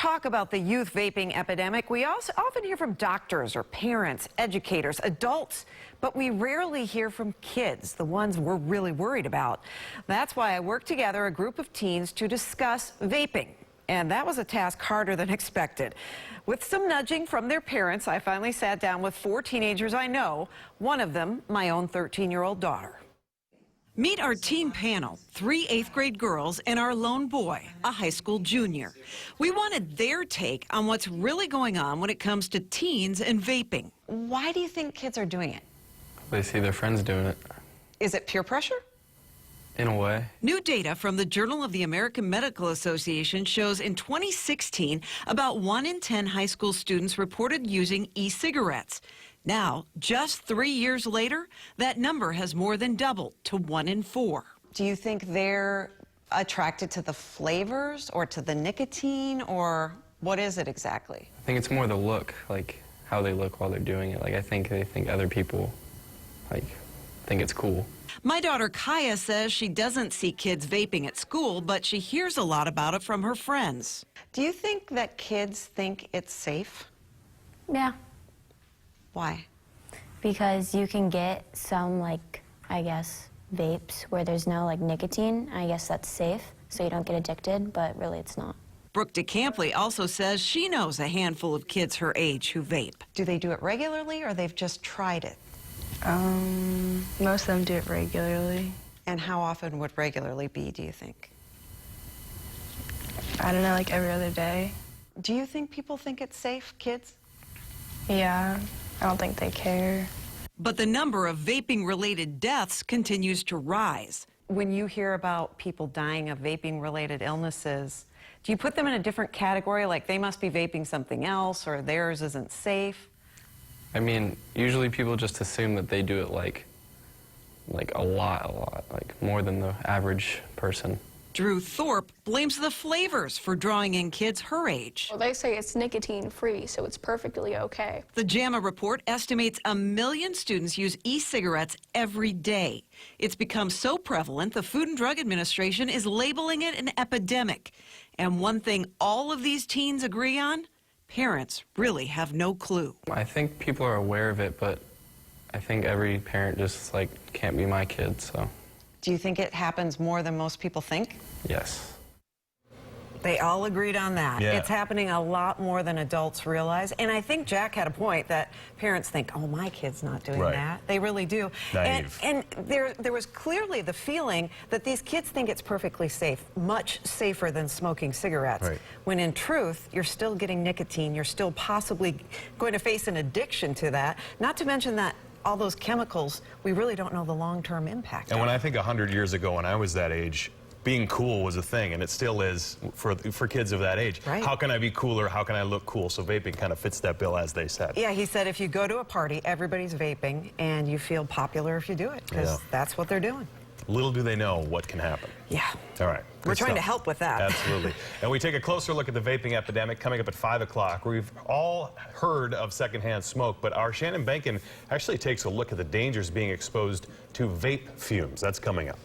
talk about the youth vaping epidemic, we also often hear from doctors or parents, educators, adults, but we rarely hear from kids, the ones we're really worried about. That's why I worked together a group of teens to discuss vaping. And that was a task harder than expected. With some nudging from their parents, I finally sat down with 4 teenagers I know, one of them my own 13-year-old daughter. Meet our teen panel, 3 8th-grade girls and our lone boy, a high school junior. We wanted their take on what's really going on when it comes to teens and vaping. Why do you think kids are doing it? They see their friends doing it. Is it peer pressure? In a way. New data from the Journal of the American Medical Association shows in 2016, about 1 in 10 high school students reported using e-cigarettes. Now, just 3 years later, that number has more than doubled to 1 in 4. Do you think they're attracted to the flavors or to the nicotine, or what is it exactly? I think it's more the look, like how they look while they're doing it. Like I think they think other people think it's cool. My daughter Kaya says she doesn't see kids vaping at school, but she hears a lot about it from her friends. Do you think that kids think it's safe? Yeah. Why? Because you can get some, I guess, vapes where there's no, nicotine. I guess that's safe, so you don't get addicted, but really it's not. Brooke DeCampley also says she knows a handful of kids her age who vape. Do they do it regularly, or they've just tried it? Most of them do it regularly. And how often would regularly be, do you think? I don't know, every other day. Do you think people think it's safe, kids? Yeah, I don't think they care. But the number of vaping-related deaths continues to rise. When you hear about people dying of vaping-related illnesses, do you put them in a different category, like they must be vaping something else or theirs isn't safe? I mean, usually people just assume that they do it like a lot, like more than the average person. Drew Thorpe blames the flavors for drawing in kids her age. Well, they say it's nicotine-free, so it's perfectly okay. The JAMA report estimates 1 million students use e-cigarettes every day. It's become so prevalent, the Food and Drug Administration is labeling it an epidemic. And one thing all of these teens agree on, parents really have no clue. I think people are aware of it, but I think every parent just can't be my kid, so. Do you think it happens more than most people think? Yes. They all agreed on that. Yeah. It's happening a lot more than adults realize. And I think Jack had a point that parents think, oh, my kid's not doing Right. that. They really do. Naive. And there was clearly the feeling that these kids think it's perfectly safe, much safer than smoking cigarettes. Right. When in truth, you're still getting nicotine. You're still possibly going to face an addiction to that. Not to mention that all those chemicals, we really don't know the long-term impact. And when I think 100 years ago when I was that age, being cool was a thing, and it still is for kids of that age. Right. How can I be cooler? How can I look cool? So vaping kind of fits that bill, as they said. Yeah, he said if you go to a party, everybody's vaping, and you feel popular if you do it, because that's what they're doing. Little do they know what can happen. Yeah. All right. We're Good trying to stuff. help with that. Absolutely. And we take a closer look at the vaping epidemic coming up at 5 o'clock. We've all heard of secondhand smoke, but our Shannon Benkin actually takes a look at the dangers being exposed to vape fumes. That's coming up.